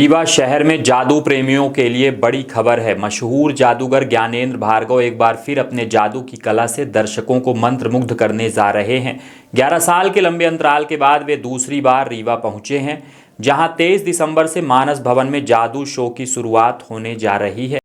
रीवा शहर में जादू प्रेमियों के लिए बड़ी खबर है। मशहूर जादूगर ज्ञानेंद्र भार्गव एक बार फिर अपने जादू की कला से दर्शकों को मंत्रमुग्ध करने जा रहे हैं। 11 साल के लंबे अंतराल के बाद वे दूसरी बार रीवा पहुंचे हैं, जहां 23 दिसंबर से मानस भवन में जादू शो की शुरुआत होने जा रही है।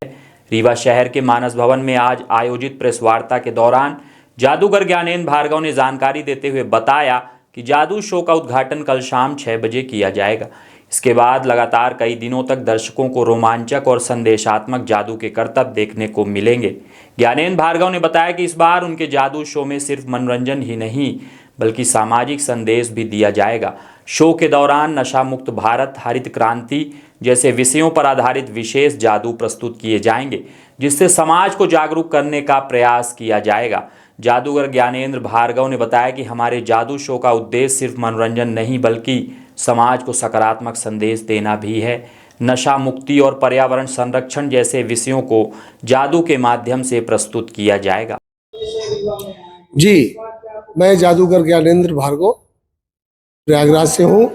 रीवा शहर के मानस भवन में आज आयोजित प्रेस वार्ता के दौरान जादूगर ज्ञानेंद्र भार्गव ने जानकारी देते हुए बताया कि जादू शो का उद्घाटन कल शाम 6 बजे किया जाएगा। इसके बाद लगातार कई दिनों तक दर्शकों को रोमांचक और संदेशात्मक जादू के करतब देखने को मिलेंगे। ज्ञानेंद्र भार्गव ने बताया कि इस बार उनके जादू शो में सिर्फ मनोरंजन ही नहीं बल्कि सामाजिक संदेश भी दिया जाएगा। शो के दौरान नशा मुक्त भारत, हरित क्रांति जैसे विषयों पर आधारित विशेष जादू प्रस्तुत किए जाएंगे, जिससे समाज को जागरूक करने का प्रयास किया जाएगा। जादूगर ज्ञानेंद्र भार्गव ने बताया कि हमारे जादू शो का उद्देश्य सिर्फ मनोरंजन नहीं बल्कि समाज को सकारात्मक संदेश देना भी है। नशा मुक्ति और पर्यावरण संरक्षण जैसे विषयों को जादू के माध्यम से प्रस्तुत किया जाएगा। जी, मैं जादूगर ज्ञानेंद्र भार्गव प्रयागराज से हूँ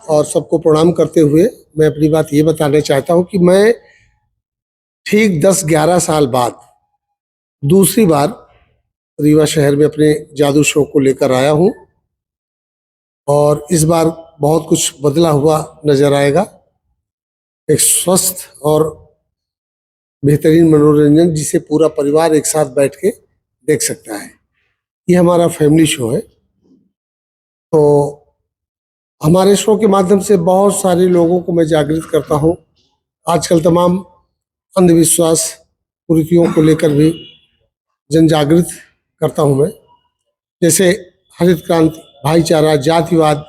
और सबको प्रणाम करते हुए मैं अपनी बात ये बताना चाहता हूँ कि मैं ठीक 10-11 साल बाद दूसरी बार रीवा शहर में अपने जादू शो को लेकर आया हूँ और इस बार बहुत कुछ बदला हुआ नजर आएगा। एक स्वस्थ और बेहतरीन मनोरंजन जिसे पूरा परिवार एक साथ बैठ के देख सकता है। ये हमारा फैमिली शो है। तो हमारे शो के माध्यम से बहुत सारे लोगों को मैं जागृत करता हूँ। आजकल तमाम अंधविश्वास कुरीतियों को लेकर भी जन जागृत करता हूँ मैं, जैसे हरित क्रांति, भाईचारा, जातिवाद,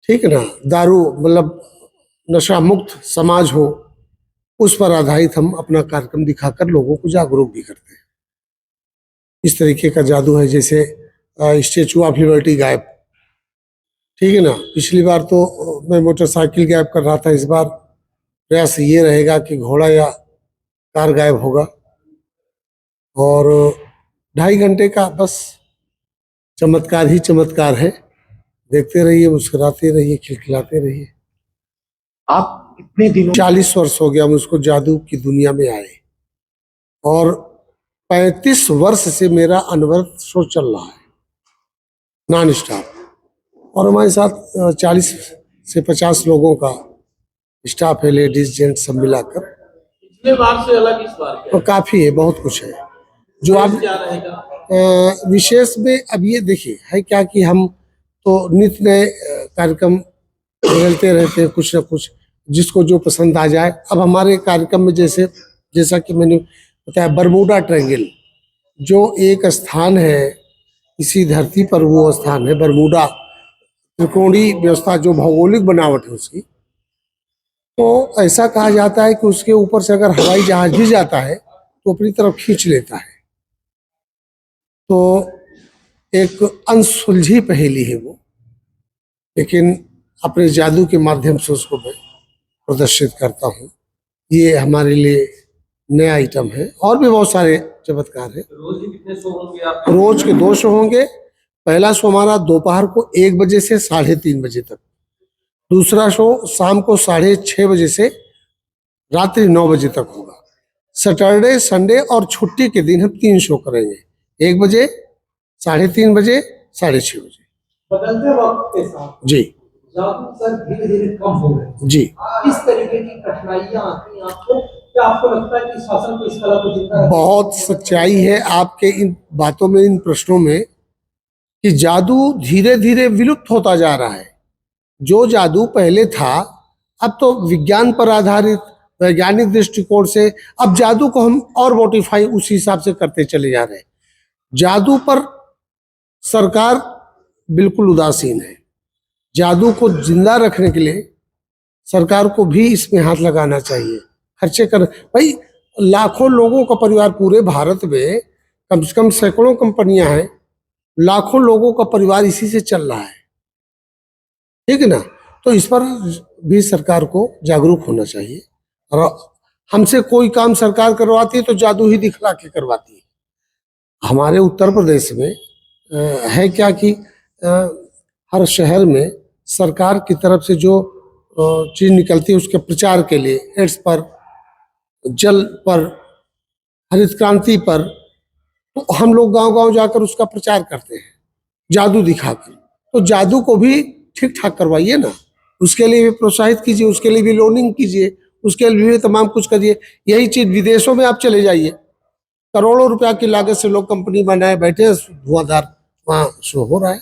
ठीक है ना, दारू मतलब नशा मुक्त समाज हो, उस पर आधारित हम अपना कार्यक्रम दिखाकर लोगों को जागरूक भी करते हैं। इस तरीके का जादू है जैसे स्टेचू ऑफ लिबर्टी गायब, ठीक है ना। पिछली बार तो मैं मोटरसाइकिल गायब कर रहा था, इस बार प्रयास ये रहेगा कि घोड़ा या कार गायब होगा। और 2.5 घंटे का बस चमत्कार ही चमत्कार है। देखते रहिए, मुस्कुराते रहिए, खिलखिलाते रहिए। आप इतने दिनों 40 वर्ष हो गया मुझको जादू की दुनिया में आए और 35 वर्ष से मेरा अनवरत शो चल रहा है नॉन स्टॉप। और हमारे साथ 40 से 50 लोगों का स्टाफ है, लेडीज जेंट सब मिलाकर। पिछले बार से अलग इस बार क्या तो काफी है, बहुत कुछ है जो आप क्या रहेगा? विशेष में अब ये देखिए है क्या कि हम तो नित्य नए कार्यक्रम बदलते रहते हैं, कुछ ना कुछ जिसको जो पसंद आ जाए। अब हमारे कार्यक्रम में जैसा कि मैंने बताया, बरमूडा ट्रायंगल जो एक स्थान है इसी धरती पर, वो स्थान है बरमूडा त्रिकोणीय व्यवस्था, जो भौगोलिक बनावट है उसकी। तो ऐसा कहा जाता है कि उसके ऊपर से अगर हवाई जहाज भी जाता है तो अपनी तरफ खींच लेता है। तो एक अनसुलझी पहेली है वो, लेकिन अपने जादू के माध्यम से उसको मैं प्रदर्शित करता हूँ। ये हमारे लिए नया आइटम है। और भी बहुत सारे चमत्कार है। रोज ही कितने शो होंगे आप? रोज के 2 शो होंगे। पहला शो हमारा दोपहर को 1 बजे से 3:30 बजे तक, दूसरा शो शाम को 6:30 बजे से रात्रि 9 बजे तक होगा। सैटरडे, संडे और छुट्टी के दिन हम 3 शो करेंगे, 1 बजे, 3:30 बजे, 6:30 बजे। बदलते वक्त के साथ जी जादू सर धीरे धीरे कम हो रहे जी। किस तरीके की कठिनाइयां आती हैं आपको? क्या आपको लगता है कि शासन को इस कला को जिंदा रखना? बहुत सच्चाई है आपके इन बातों में, इन प्रश्नों में, कि जादू धीरे धीरे विलुप्त होता जा रहा है। जो जादू पहले था, अब तो विज्ञान पर आधारित वैज्ञानिक दृष्टिकोण से अब जादू को हम और मॉडिफाई उसी हिसाब से करते चले जा रहे हैं। जादू पर सरकार बिल्कुल उदासीन है। जादू को जिंदा रखने के लिए सरकार को भी इसमें हाथ लगाना चाहिए, खर्चे कर। भाई, लाखों लोगों का परिवार, पूरे भारत में कम से कम सैकड़ों कंपनियां हैं, लाखों लोगों का परिवार इसी से चल रहा है, ठीक है ना। तो इस पर भी सरकार को जागरूक होना चाहिए। और हमसे कोई काम सरकार करवाती है तो जादू ही दिखला के करवाती है। हमारे उत्तर प्रदेश में है क्या कि हर शहर में सरकार की तरफ से जो चीज निकलती है उसके प्रचार के लिए, एड्स पर, जल पर, हरित क्रांति पर, तो हम लोग गांव-गांव जाकर उसका प्रचार करते हैं जादू दिखाकर। तो जादू को भी ठीक ठाक करवाइए ना, उसके लिए भी प्रोत्साहित कीजिए, उसके लिए भी लोनिंग कीजिए, उसके लिए भी तमाम कुछ करिए। यही चीज विदेशों में आप चले जाइए, करोड़ों रुपया की लागत से लोग कंपनी बनाए बैठे हैं, धुआंधार वहाँ शो हो रहा है।